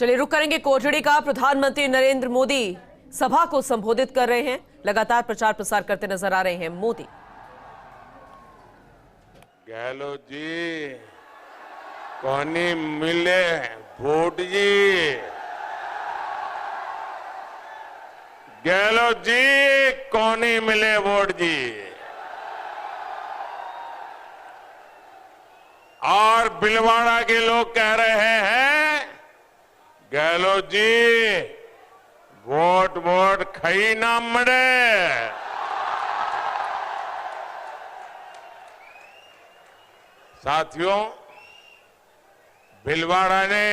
चलिए रुक करेंगे कोटड़ी का। प्रधानमंत्री नरेंद्र मोदी सभा को संबोधित कर रहे हैं। लगातार प्रचार प्रसार करते नजर आ रहे हैं मोदी। गहलोत जी कोनी मिले वोट जी, गहलोत जी कोनी मिले वोट जी। और भीलवाड़ा के लोग कह रहे हैं गहलोत जी वोट वोट खई ना मड़े। साथियों, भीलवाड़ा ने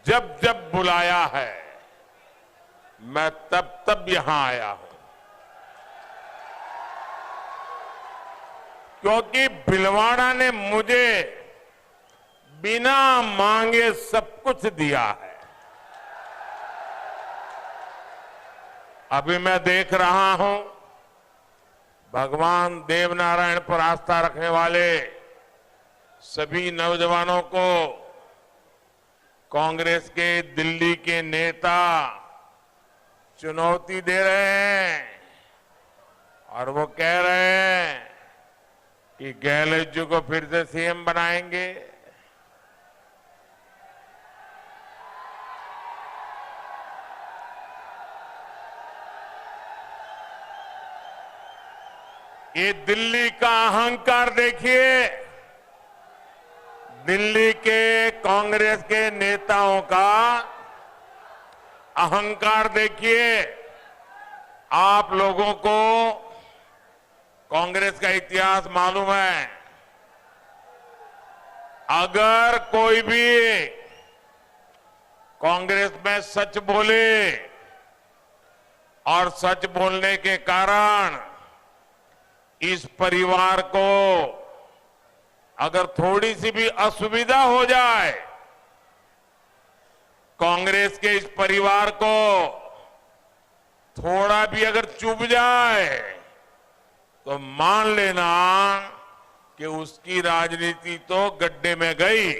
जब जब बुलाया है मैं तब तब यहां आया हूं, क्योंकि भीलवाड़ा ने मुझे बिना मांगे सब कुछ दिया है। अभी मैं देख रहा हूं भगवान देवनारायण पर आस्था रखने वाले सभी नौजवानों को कांग्रेस के दिल्ली के नेता चुनौती दे रहे हैं और वो कह रहे हैं कि गहलोत जी को फिर से सीएम बनाएंगे। ये दिल्ली का अहंकार देखिए, दिल्ली के कांग्रेस के नेताओं का अहंकार देखिए। आप लोगों को कांग्रेस का इतिहास मालूम है। अगर कोई भी कांग्रेस में सच बोले और सच बोलने के कारण इस परिवार को अगर थोड़ी सी भी असुविधा हो जाए, कांग्रेस के इस परिवार को थोड़ा भी अगर चुभ जाए तो मान लेना कि उसकी राजनीति तो गड्ढे में गई।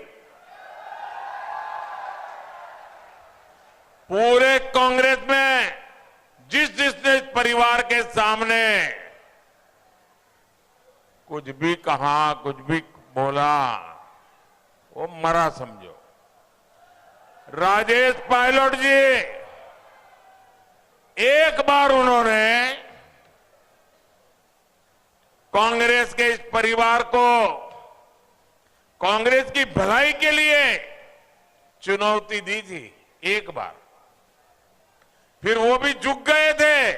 पूरे कांग्रेस में जिसने इस परिवार के सामने कुछ भी कहा, कुछ भी बोला, वो मरा समझो। राजेश पायलट जी एक बार उन्होंने कांग्रेस के इस परिवार को कांग्रेस की भलाई के लिए चुनौती दी थी, एक बार। फिर वो भी झुक गए थे।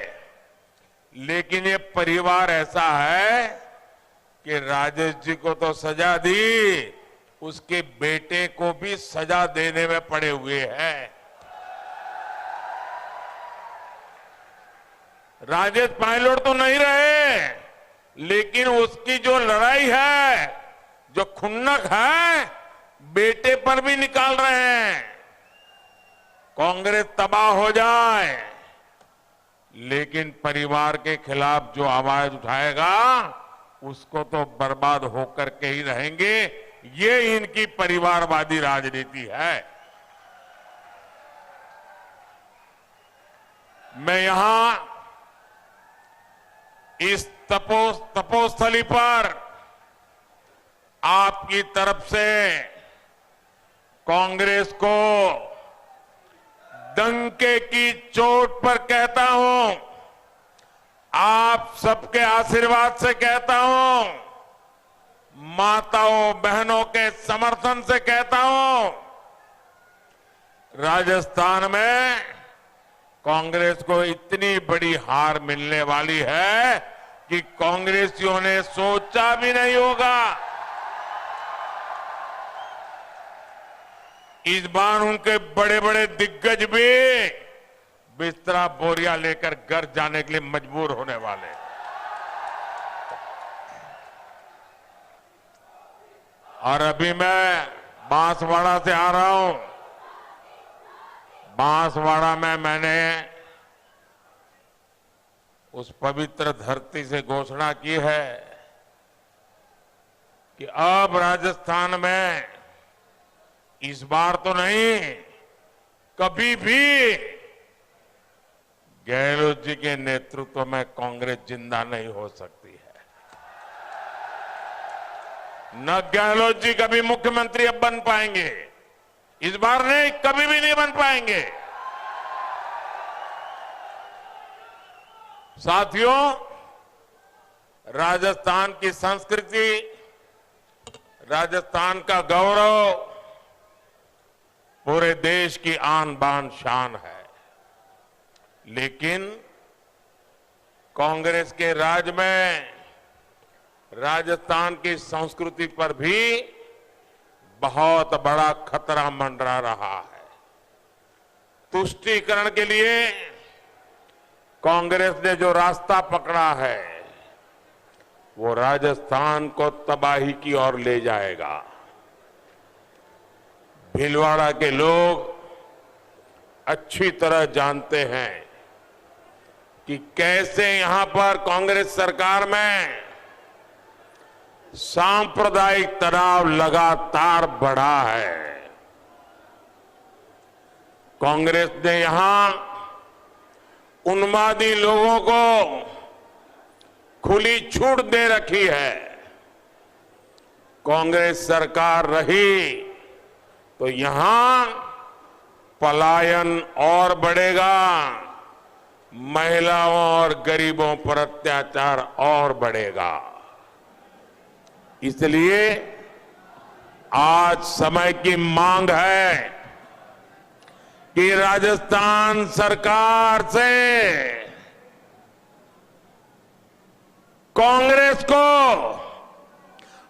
लेकिन ये परिवार ऐसा है कि राजेश जी को तो सजा दी, उसके बेटे को भी सजा देने में पड़े हुए हैं। राजेश पायलट तो नहीं रहे, लेकिन उसकी जो लड़ाई है, जो खुन्नक है, बेटे पर भी निकाल रहे हैं। कांग्रेस तबाह हो जाए, लेकिन परिवार के खिलाफ जो आवाज उठाएगा उसको तो बर्बाद होकर के ही रहेंगे। ये इनकी परिवारवादी राजनीति है। मैं यहां इस तपोस्थली पर आपकी तरफ से कांग्रेस को डंके की चोट पर कहता हूं, आप सबके आशीर्वाद से कहता हूं, माताओं बहनों के समर्थन से कहता हूं, राजस्थान में कांग्रेस को इतनी बड़ी हार मिलने वाली है कि कांग्रेसियों ने सोचा भी नहीं होगा। इस बार उनके बड़े बड़े दिग्गज भी बिस्तरा बोरिया लेकर घर जाने के लिए मजबूर होने वाले। और अभी मैं बांसवाड़ा से आ रहा हूं। बांसवाड़ा में मैंने उस पवित्र धरती से घोषणा की है कि अब राजस्थान में इस बार तो नहीं, कभी भी गहलोत जी के नेतृत्व में कांग्रेस जिंदा नहीं हो सकती है। न गहलोत जी कभी मुख्यमंत्री अब बन पाएंगे, इस बार नहीं, कभी भी नहीं बन पाएंगे। साथियों, राजस्थान की संस्कृति, राजस्थान का गौरव पूरे देश की आन बान शान है, लेकिन कांग्रेस के राज में राजस्थान की संस्कृति पर भी बहुत बड़ा खतरा मंडरा रहा है। तुष्टीकरण के लिए कांग्रेस ने जो रास्ता पकड़ा है वो राजस्थान को तबाही की ओर ले जाएगा। भीलवाड़ा के लोग अच्छी तरह जानते हैं कि कैसे यहां पर कांग्रेस सरकार में सांप्रदायिक तनाव लगातार बढ़ा है। कांग्रेस ने यहां उन्मादी लोगों को खुली छूट दे रखी है। कांग्रेस सरकार रही तो यहां पलायन और बढ़ेगा, महिलाओं और गरीबों पर अत्याचार और बढ़ेगा। इसलिए आज समय की मांग है कि राजस्थान सरकार से कांग्रेस को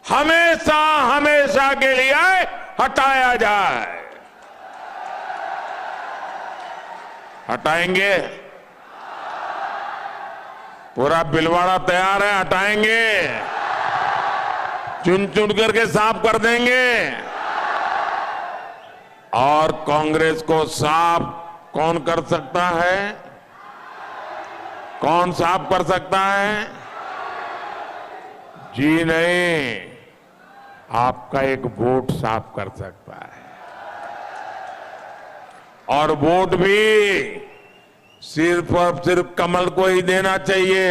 हमेशा हमेशा के लिए हटाया जाए। हटाएंगे? पूरा भीलवाड़ा तैयार है, हटाएंगे, चुन चुन करके साफ कर देंगे। और कांग्रेस को साफ कौन कर सकता है? कौन साफ कर सकता है? जी नहीं, आपका एक वोट साफ कर सकता है। और वोट भी सिर्फ और सिर्फ कमल को ही देना चाहिए।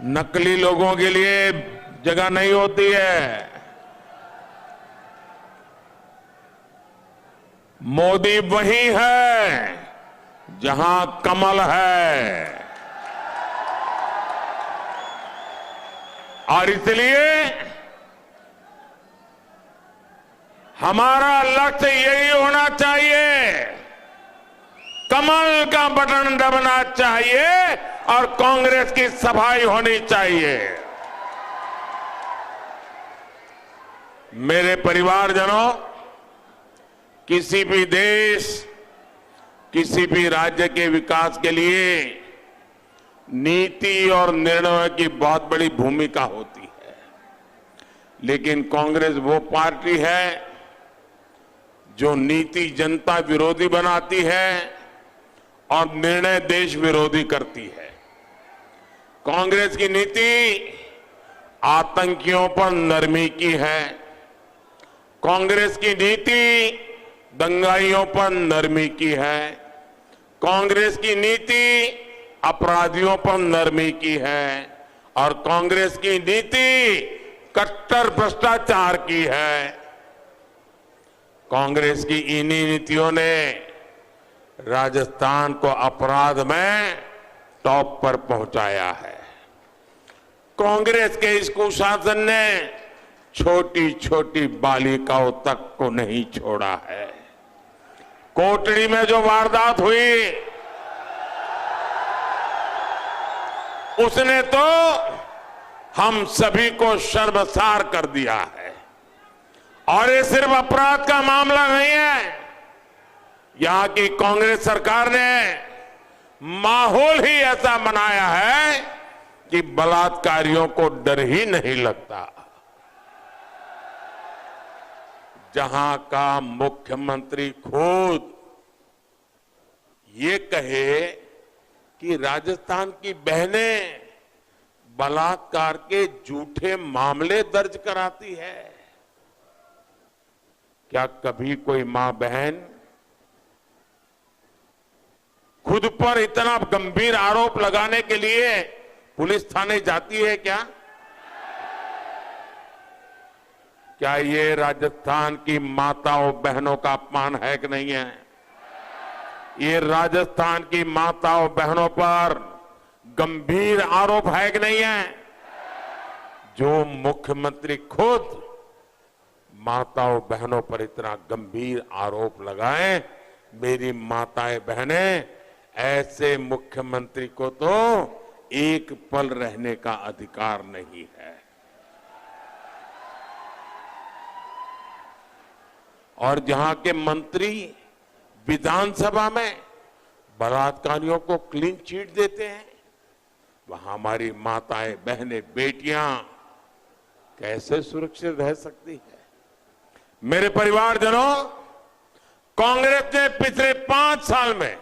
नकली लोगों के लिए जगह नहीं होती है। मोदी वही है जहां कमल है। और इसलिए हमारा लक्ष्य यही होना चाहिए, कमल का बटन दबना चाहिए और कांग्रेस की सफाई होनी चाहिए। मेरे परिवारजनों, किसी भी देश, किसी भी राज्य के विकास के लिए नीति और निर्णयों की बहुत बड़ी भूमिका होती है। लेकिन कांग्रेस वो पार्टी है जो नीति जनता विरोधी बनाती है और निर्णय देश विरोधी करती है। कांग्रेस की नीति आतंकियों पर नरमी की है। कांग्रेस की नीति दंगाइयों पर नरमी की है। कांग्रेस की नीति अपराधियों पर नरमी की है। और कांग्रेस की नीति कट्टर भ्रष्टाचार की है। कांग्रेस की इन्हीं नीतियों ने राजस्थान को अपराध में टॉप पर पहुंचाया है। कांग्रेस के इस कुशासन ने छोटी छोटी बालिकाओं तक को नहीं छोड़ा है। कोटड़ी में जो वारदात हुई उसने तो हम सभी को शर्मसार कर दिया है। और ये सिर्फ अपराध का मामला नहीं है, यहां की कांग्रेस सरकार ने माहौल ही ऐसा बनाया है कि बलात्कारियों को डर ही नहीं लगता। जहां का मुख्यमंत्री खुद ये कहे कि राजस्थान की बहनें बलात्कार के झूठे मामले दर्ज कराती है, क्या कभी कोई मां बहन खुद पर इतना गंभीर आरोप लगाने के लिए पुलिस थाने जाती है क्या? क्या ये राजस्थान की माताओं बहनों का अपमान है कि नहीं है? ये राजस्थान की माताओं बहनों पर गंभीर आरोप है कि नहीं है? जो मुख्यमंत्री खुद माताओं बहनों पर इतना गंभीर आरोप लगाएं, मेरी माताएं बहनें, ऐसे मुख्यमंत्री को तो एक पल रहने का अधिकार नहीं है। और जहां के मंत्री विधानसभा में बलात्कारियों को क्लीन चिट देते हैं, वहां हमारी माताएं बहनें बेटियां कैसे सुरक्षित रह सकती है? मेरे परिवारजनों, कांग्रेस ने पिछले 5 साल में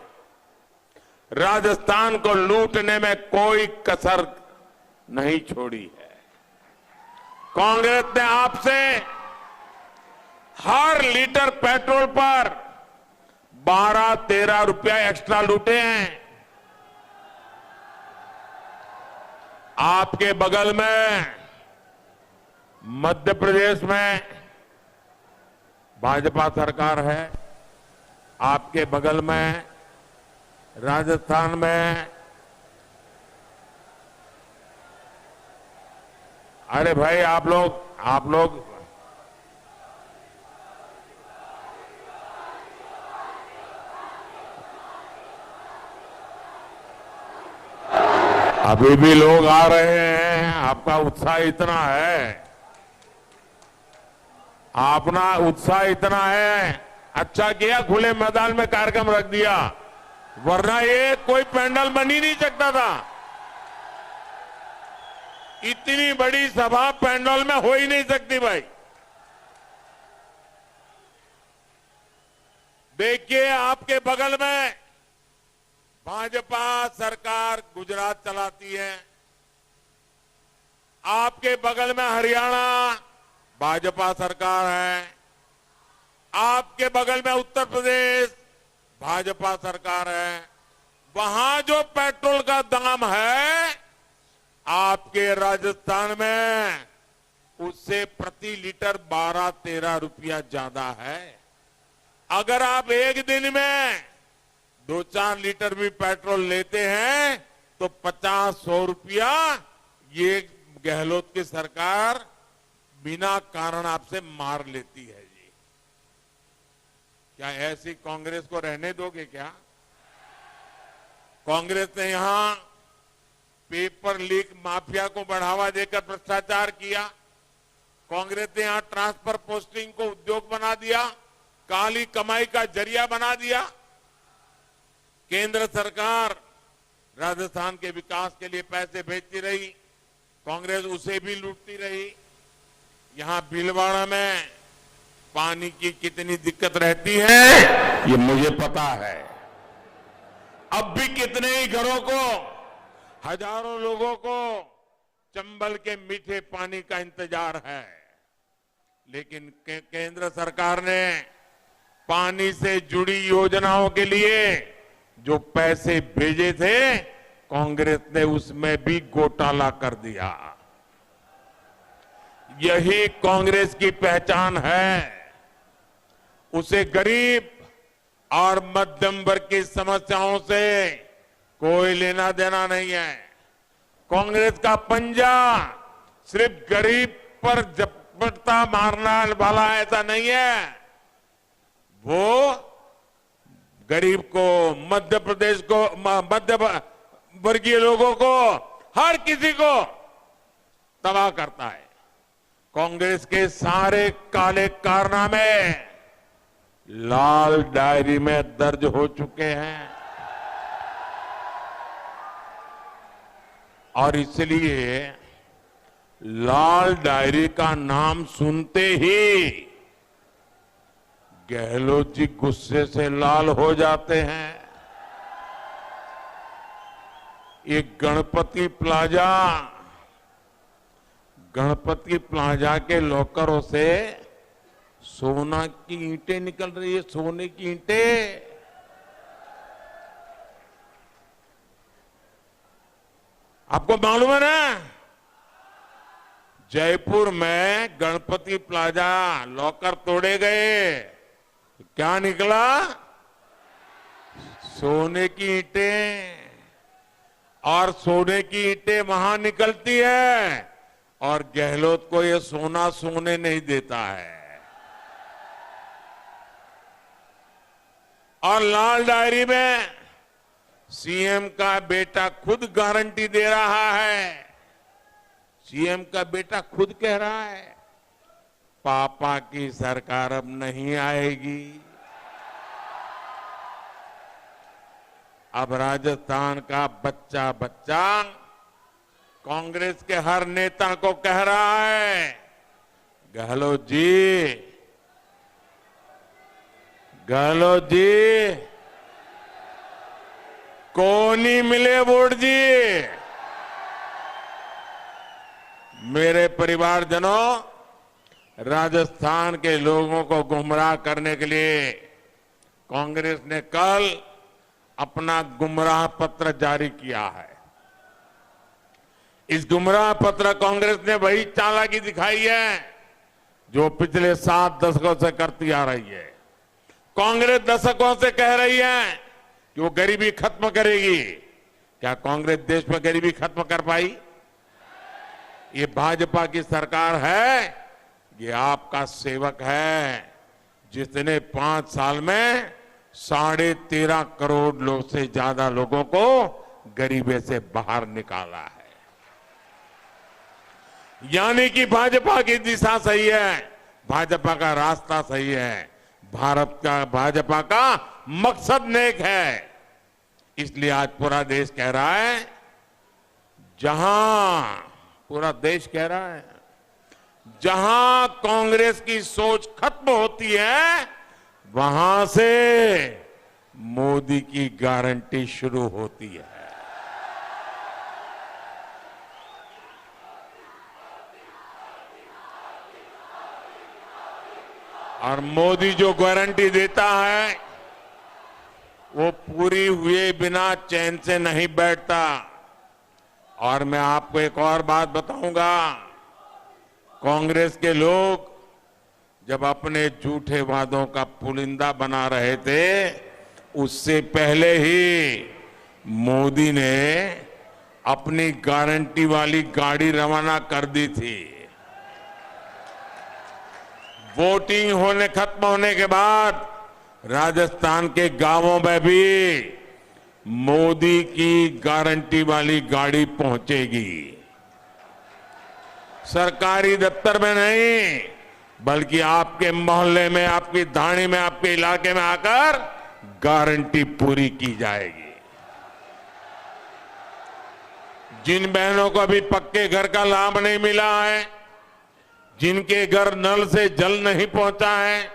राजस्थान को लूटने में कोई कसर नहीं छोड़ी है। कांग्रेस ने आपसे हर लीटर पेट्रोल पर 12-13 रुपया एक्स्ट्रा लूटे हैं। आपके बगल में मध्य प्रदेश में भाजपा सरकार है, आपके बगल में राजस्थान में, अरे भाई आप लोग अभी भी लोग आ रहे हैं। आपका उत्साह इतना है, अपना उत्साह इतना है, अच्छा किया खुले मैदान में कार्यक्रम रख दिया, वरना ये कोई पंडाल बन ही नहीं सकता था। इतनी बड़ी सभा पंडाल में हो ही नहीं सकती भाई। देखिए, आपके बगल में भाजपा सरकार गुजरात चलाती है, आपके बगल में हरियाणा भाजपा सरकार है, आपके बगल में उत्तर प्रदेश भाजपा सरकार है। वहां जो पेट्रोल का दाम है, आपके राजस्थान में उससे प्रति लीटर 12-13 रुपया ज्यादा है। अगर आप एक दिन में 2-4 लीटर भी पेट्रोल लेते हैं तो 50-100 रुपया ये गहलोत की सरकार बिना कारण आपसे मार लेती है जी। क्या ऐसी कांग्रेस को रहने दोगे क्या? कांग्रेस ने यहां पेपर लीक माफिया को बढ़ावा देकर भ्रष्टाचार किया। कांग्रेस ने यहां ट्रांसफर पोस्टिंग को उद्योग बना दिया, काली कमाई का जरिया बना दिया। केंद्र सरकार राजस्थान के विकास के लिए पैसे भेजती रही, कांग्रेस उसे भी लूटती रही। यहां भीलवाड़ा में पानी की कितनी दिक्कत रहती है ये मुझे पता है। अब भी कितने ही घरों को, हजारों लोगों को चंबल के मीठे पानी का इंतजार है, लेकिन केंद्र सरकार ने पानी से जुड़ी योजनाओं के लिए जो पैसे भेजे थे, कांग्रेस ने उसमें भी घोटाला कर दिया। यही कांग्रेस की पहचान है। उसे गरीब और मध्यम वर्ग की समस्याओं से कोई लेना देना नहीं है। कांग्रेस का पंजा सिर्फ गरीब पर झपट्टा मारना वाला ऐसा नहीं है। वो गरीब को, मध्य प्रदेश को, मध्य वर्गीय लोगों को, हर किसी को तबाह करता है। कांग्रेस के सारे काले कारनामे लाल डायरी में दर्ज हो चुके हैं और इसलिए लाल डायरी का नाम सुनते ही गहलोत जी गुस्से से लाल हो जाते हैं। ये गणपति प्लाजा के लॉकरों से सोना की ईंटें निकल रही है, सोने की ईंटें। आपको मालूम है ना, जयपुर में गणपति प्लाजा लॉकर तोड़े गए तो क्या निकला? सोने की ईंटें। और सोने की ईंटें वहां निकलती है और गहलोत को ये सोना सोने नहीं देता है। और लाल डायरी में सीएम का बेटा खुद गारंटी दे रहा है। सीएम का बेटा खुद कह रहा है, पापा की सरकार अब नहीं आएगी। अब राजस्थान का बच्चा बच्चा कांग्रेस के हर नेता को कह रहा है, गहलोत जी को नहीं मिले वोट जी। मेरे परिवारजनों, राजस्थान के लोगों को गुमराह करने के लिए कांग्रेस ने कल अपना गुमराह पत्र जारी किया है। इस गुमराह पत्र कांग्रेस ने वही चालाकी दिखाई है जो पिछले 7 दशकों से करती आ रही है। कांग्रेस दशकों से कह रही है कि वो गरीबी खत्म करेगी। क्या कांग्रेस देश में गरीबी खत्म कर पाई? ये भाजपा की सरकार है, ये आपका सेवक है जिसने 5 साल में 13.5 करोड़ लोग से ज्यादा लोगों को गरीबी से बाहर निकाला है। यानी कि भाजपा की दिशा सही है, भाजपा का रास्ता सही है, भारत का भाजपा का मकसद नेक है। इसलिए आज पूरा देश कह रहा है, पूरा देश कह रहा है, जहां कांग्रेस की सोच खत्म होती है वहां से मोदी की गारंटी शुरू होती है। और मोदी जो गारंटी देता है वो पूरी हुए बिना चैन से नहीं बैठता। और मैं आपको एक और बात बताऊंगा, कांग्रेस के लोग जब अपने झूठे वादों का पुलिंदा बना रहे थे, उससे पहले ही मोदी ने अपनी गारंटी वाली गाड़ी रवाना कर दी थी। वोटिंग खत्म होने के बाद राजस्थान के गांवों में भी मोदी की गारंटी वाली गाड़ी पहुंचेगी। सरकारी दफ्तर में नहीं, बल्कि आपके मोहल्ले में, आपकी धाणी में, आपके इलाके में आकर गारंटी पूरी की जाएगी। जिन बहनों को अभी पक्के घर का लाभ नहीं मिला है, जिनके घर नल से जल नहीं पहुंचा है,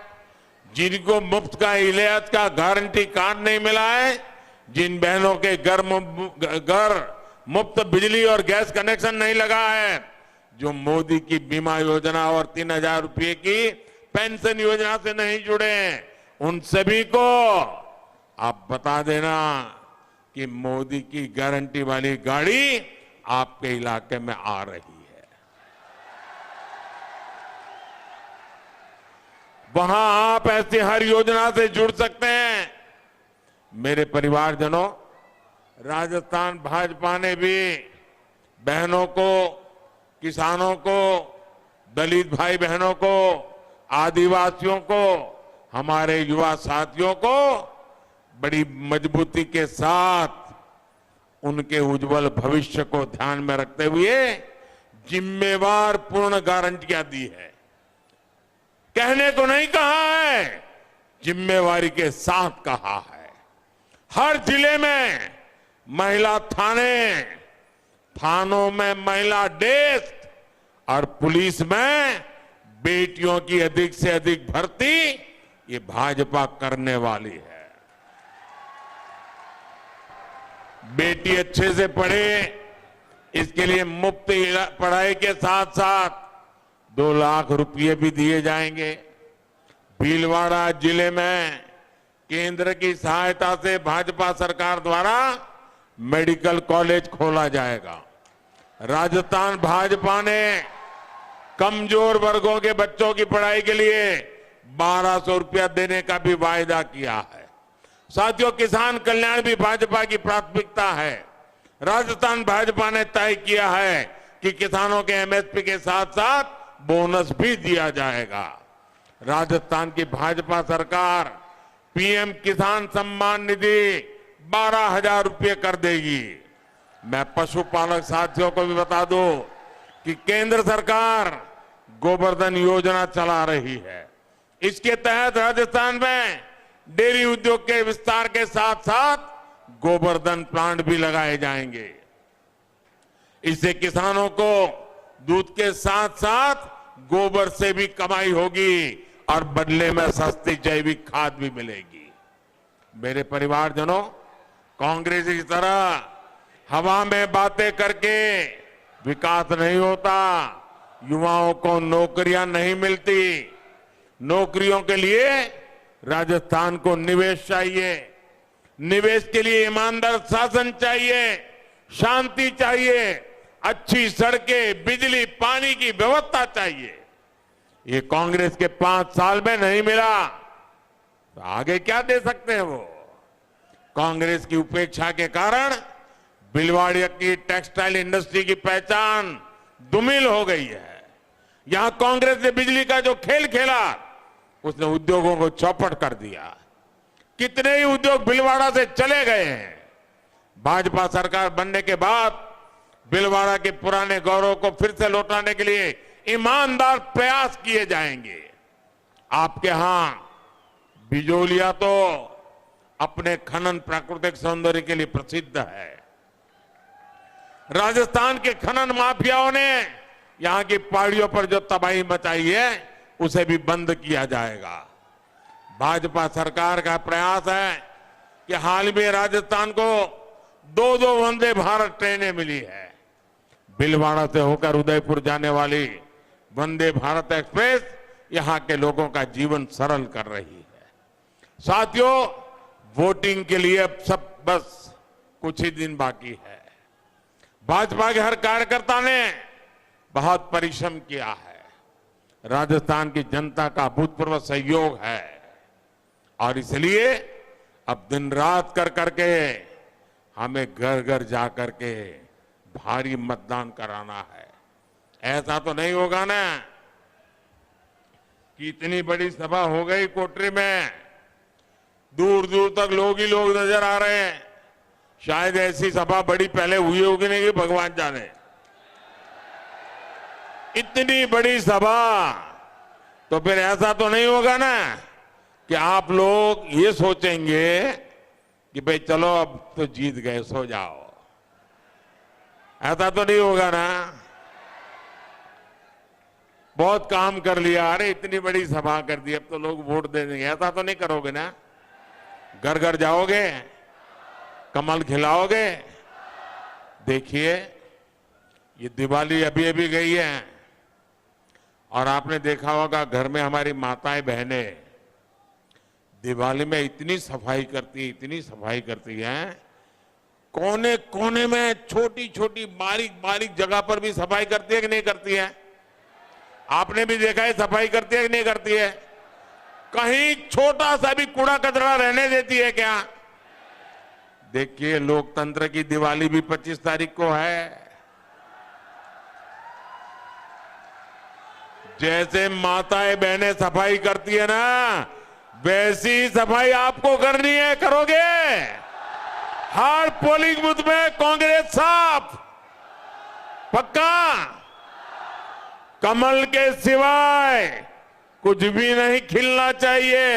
जिनको मुफ्त का इलाज का गारंटी कार्ड नहीं मिला है, जिन बहनों के घर मुफ्त बिजली और गैस कनेक्शन नहीं लगा है, जो मोदी की बीमा योजना और 3,000 रुपए की पेंशन योजना से नहीं जुड़े हैं, उन सभी को आप बता देना कि मोदी की गारंटी वाली गाड़ी आपके इलाके में आ रही है। वहां आप ऐसी हर योजना से जुड़ सकते हैं। मेरे परिवारजनों, राजस्थान भाजपा ने भी बहनों को, किसानों को, दलित भाई बहनों को, आदिवासियों को, हमारे युवा साथियों को बड़ी मजबूती के साथ उनके उज्जवल भविष्य को ध्यान में रखते हुए जिम्मेवार पूर्ण गारंटियां दी है। कहने को नहीं कहा है, जिम्मेवारी के साथ कहा है। हर जिले में महिला थाने, थानों में महिला डेस्क और पुलिस में बेटियों की अधिक से अधिक भर्ती ये भाजपा करने वाली है। बेटी अच्छे से पढ़े, इसके लिए मुफ्त पढ़ाई के साथ साथ 2 लाख रुपये भी दिए जाएंगे। भीलवाड़ा जिले में केंद्र की सहायता से भाजपा सरकार द्वारा मेडिकल कॉलेज खोला जाएगा। राजस्थान भाजपा ने कमजोर वर्गों के बच्चों की पढ़ाई के लिए 1200 रुपया देने का भी वायदा किया है। साथियों, किसान कल्याण भी भाजपा की प्राथमिकता है। राजस्थान भाजपा ने तय किया है कि किसानों के एमएसपी के साथ साथ बोनस भी दिया जाएगा। राजस्थान की भाजपा सरकार पीएम किसान सम्मान निधि 12,000 रुपये कर देगी। मैं पशुपालक साथियों को भी बता दूं कि केंद्र सरकार गोवर्धन योजना चला रही है। इसके तहत राजस्थान में डेयरी उद्योग के विस्तार के साथ साथ गोवर्धन प्लांट भी लगाए जाएंगे। इससे किसानों को दूध के साथ साथ गोबर से भी कमाई होगी और बदले में सस्ती जैविक खाद भी मिलेगी। मेरे परिवारजनों, कांग्रेस की तरह हवा में बातें करके विकास नहीं होता। युवाओं को नौकरियां नहीं मिलती। नौकरियों के लिए राजस्थान को निवेश चाहिए। निवेश के लिए ईमानदार शासन चाहिए, शांति चाहिए, अच्छी सड़कें, बिजली, पानी की व्यवस्था चाहिए। ये कांग्रेस के 5 साल में नहीं मिला तो आगे क्या दे सकते हैं वो। कांग्रेस की उपेक्षा के कारण भीलवाड़ा की टेक्सटाइल इंडस्ट्री की पहचान धूमिल हो गई है। यहां कांग्रेस ने बिजली का जो खेल खेला, उसने उद्योगों को चौपट कर दिया। कितने ही उद्योग भीलवाड़ा से चले गए हैं। भाजपा सरकार बनने के बाद भीलवाड़ा के पुराने गौरव को फिर से लौटाने के लिए ईमानदार प्रयास किए जाएंगे। आपके यहां बिजोलिया तो अपने खनन प्राकृतिक सौंदर्य के लिए प्रसिद्ध है। राजस्थान के खनन माफियाओं ने यहां की पहाड़ियों पर जो तबाही मचाई है, उसे भी बंद किया जाएगा। भाजपा सरकार का प्रयास है कि हाल में राजस्थान को 2 वंदे भारत ट्रेनें मिली है। भीलवाड़ा से होकर उदयपुर जाने वाली वंदे भारत एक्सप्रेस यहां के लोगों का जीवन सरल कर रही है। साथियों, वोटिंग के लिए अब सब बस कुछ ही दिन बाकी है। भाजपा के हर कार्यकर्ता ने बहुत परिश्रम किया है। राजस्थान की जनता का अभूतपूर्व सहयोग है और इसलिए अब दिन रात कर करके हमें घर घर जा करके भारी मतदान कराना है। ऐसा तो नहीं होगा ना कि इतनी बड़ी सभा हो गई कोटरी में, दूर दूर तक लोग ही लोग नजर आ रहे हैं। शायद ऐसी सभा बड़ी पहले हुई होगी नहीं कि भगवान जाने। इतनी बड़ी सभा, तो फिर ऐसा तो नहीं होगा ना कि आप लोग ये सोचेंगे कि भाई चलो अब तो जीत गए, सो जाओ। ऐसा तो नहीं होगा ना। बहुत काम कर लिया, अरे इतनी बड़ी सभा कर दी, अब तो लोग वोट दे देंगे, ऐसा तो नहीं करोगे ना। घर घर जाओगे, कमल खिलाओगे। देखिए, ये दिवाली अभी अभी गई है और आपने देखा होगा घर में हमारी माताएं बहनें दिवाली में इतनी सफाई करती हैं। कोने कोने में छोटी छोटी बारीक बारीक जगह पर भी सफाई करती है कि नहीं करती है? आपने भी देखा है सफाई करती है कि नहीं करती है? कहीं छोटा सा भी कूड़ा कचरा रहने देती है क्या? देखिए, लोकतंत्र की दिवाली भी 25 तारीख को है। जैसे माताएं बहनें सफाई करती है ना, वैसी सफाई आपको करनी है, करोगे? हर पोलिंग बूथ में कांग्रेस साफ, पक्का। कमल के सिवाय कुछ भी नहीं खिलना चाहिए,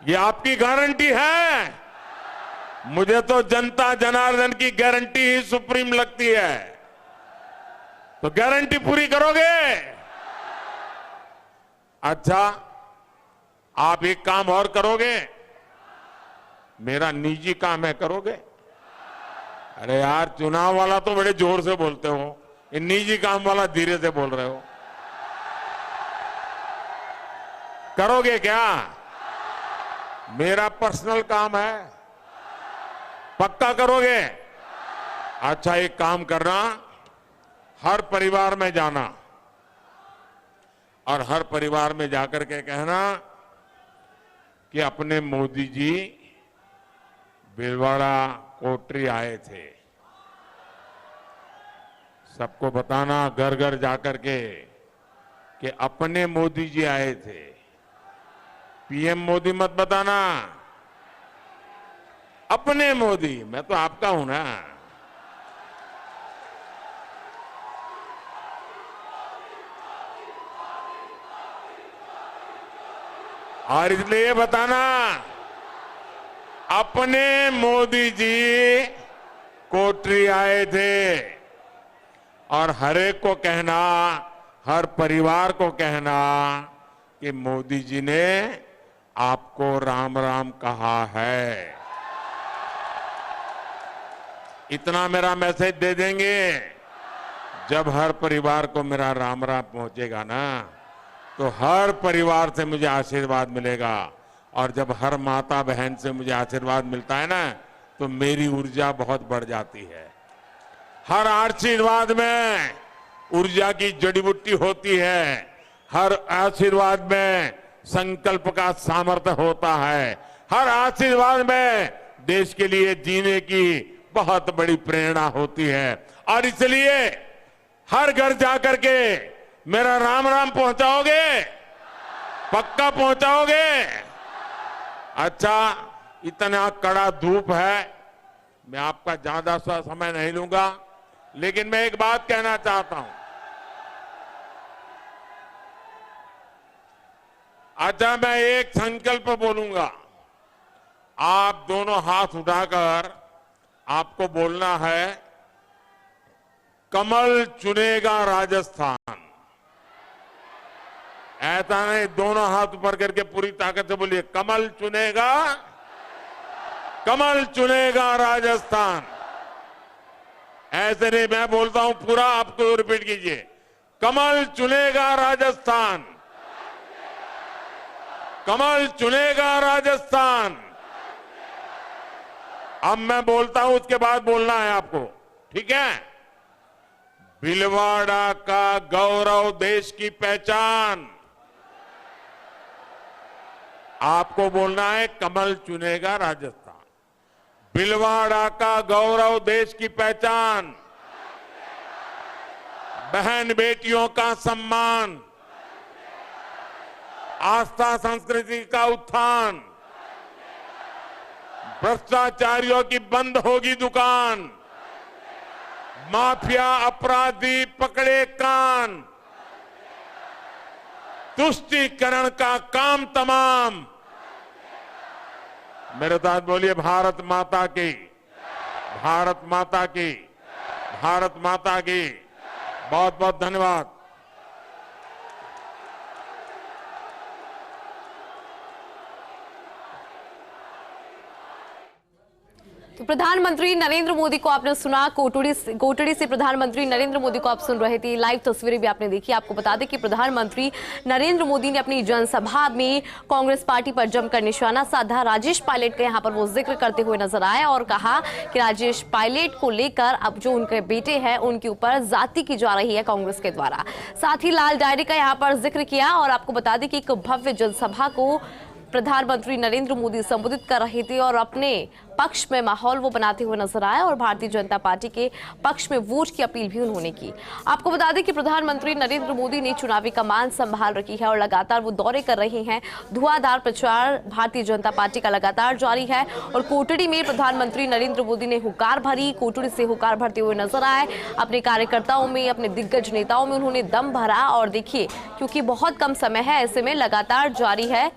ये आपकी गारंटी है। मुझे तो जनता जनार्दन की गारंटी ही सुप्रीम लगती है। तो गारंटी पूरी करोगे? अच्छा, आप एक काम और करोगे, मेरा निजी काम है, करोगे? अरे यार, चुनाव वाला तो बड़े जोर से बोलते हो, ये निजी काम वाला धीरे से बोल रहे हो। करोगे क्या? मेरा पर्सनल काम है, पक्का करोगे? अच्छा, एक काम करना, हर परिवार में जाना और हर परिवार में जाकर के कहना कि अपने मोदी जी भीलवाड़ा कोटरी आए थे। सबको बताना घर घर जाकर के कि अपने मोदी जी आए थे, पीएम मोदी मत बताना, अपने मोदी। मैं तो आपका हूं ना। और इसलिए बताना, अपने मोदी जी कोटरी आए थे। और हर एक को कहना, हर परिवार को कहना कि मोदी जी ने आपको राम राम कहा है। इतना मेरा मैसेज दे देंगे। जब हर परिवार को मेरा राम राम पहुंचेगा ना, तो हर परिवार से मुझे आशीर्वाद मिलेगा। और जब हर माता बहन से मुझे आशीर्वाद मिलता है ना, तो मेरी ऊर्जा बहुत बढ़ जाती है। हर आशीर्वाद में ऊर्जा की जड़ी बूटी होती है। हर आशीर्वाद में संकल्प का सामर्थ्य होता है। हर आशीर्वाद में देश के लिए जीने की बहुत बड़ी प्रेरणा होती है। और इसलिए हर घर जाकर के मेरा राम राम पहुंचाओगे? पक्का पहुंचाओगे? अच्छा, इतना कड़ा धूप है, मैं आपका ज्यादा समय नहीं लूंगा, लेकिन मैं एक बात कहना चाहता हूं। अच्छा, मैं एक संकल्प बोलूंगा, आप दोनों हाथ उठाकर आपको बोलना है, कमल चुनेगा राजस्थान। ऐसा नहीं, दोनों हाथ ऊपर करके पूरी ताकत से बोलिए, कमल चुनेगा, कमल चुनेगा राजस्थान। ऐसे नहीं, मैं बोलता हूं पूरा, आपको रिपीट कीजिए, कमल चुनेगा राजस्थान, कमल चुनेगा राजस्थान। अब मैं बोलता हूं, उसके बाद बोलना है आपको, ठीक है? भीलवाड़ा का गौरव, देश की पहचान। आपको बोलना है, कमल चुनेगा राजस्थान। भीलवाड़ा का गौरव, देश की पहचान। बहन बेटियों का सम्मान, आस्था संस्कृति का उत्थान। भ्रष्टाचारियों की बंद होगी दुकान, माफिया अपराधी पकड़े कान, तुष्टीकरण का काम तमाम। मेरे साथ बोलिए, भारत माता की, भारत माता की, भारत माता की। बहुत बहुत धन्यवाद। तो प्रधानमंत्री नरेंद्र मोदी को आपने सुना, कोटड़ी से प्रधानमंत्री नरेंद्र मोदी को आप सुन रहे थे। लाइव तस्वीरें भी आपने देखी। आपको बता दें कि प्रधानमंत्री नरेंद्र मोदी ने अपनी जनसभा में कांग्रेस पार्टी पर जमकर निशाना साधा। राजेश पायलट का यहां पर वो जिक्र करते हुए नजर आए और कहा कि राजेश पायलट को लेकर अब जो उनके बेटे हैं उनके ऊपर जाति की जा रही है कांग्रेस के द्वारा। साथ ही लाल डायरी का यहां पर जिक्र किया और आपको बता दें कि एक भव्य जनसभा को प्रधानमंत्री नरेंद्र मोदी संबोधित कर रहे थे और अपने पक्ष में माहौल वो बनाते हुए नजर आए और भारतीय जनता पार्टी के पक्ष में वोट की अपील भी उन्होंने की। आपको बता दें कि प्रधानमंत्री नरेंद्र मोदी ने चुनावी कमान संभाल रखी है और लगातार वो दौरे कर रहे हैं। धुआंधार प्रचार भारतीय जनता पार्टी का लगातार जारी है और कोटड़ी में प्रधानमंत्री नरेंद्र मोदी ने हुंकार भरी, कोटड़ी से हुंकार भरते हुए नजर आए। अपने कार्यकर्ताओं में, अपने दिग्गज नेताओं में उन्होंने दम भरा और देखिए, क्योंकि बहुत कम समय है, ऐसे में लगातार जारी है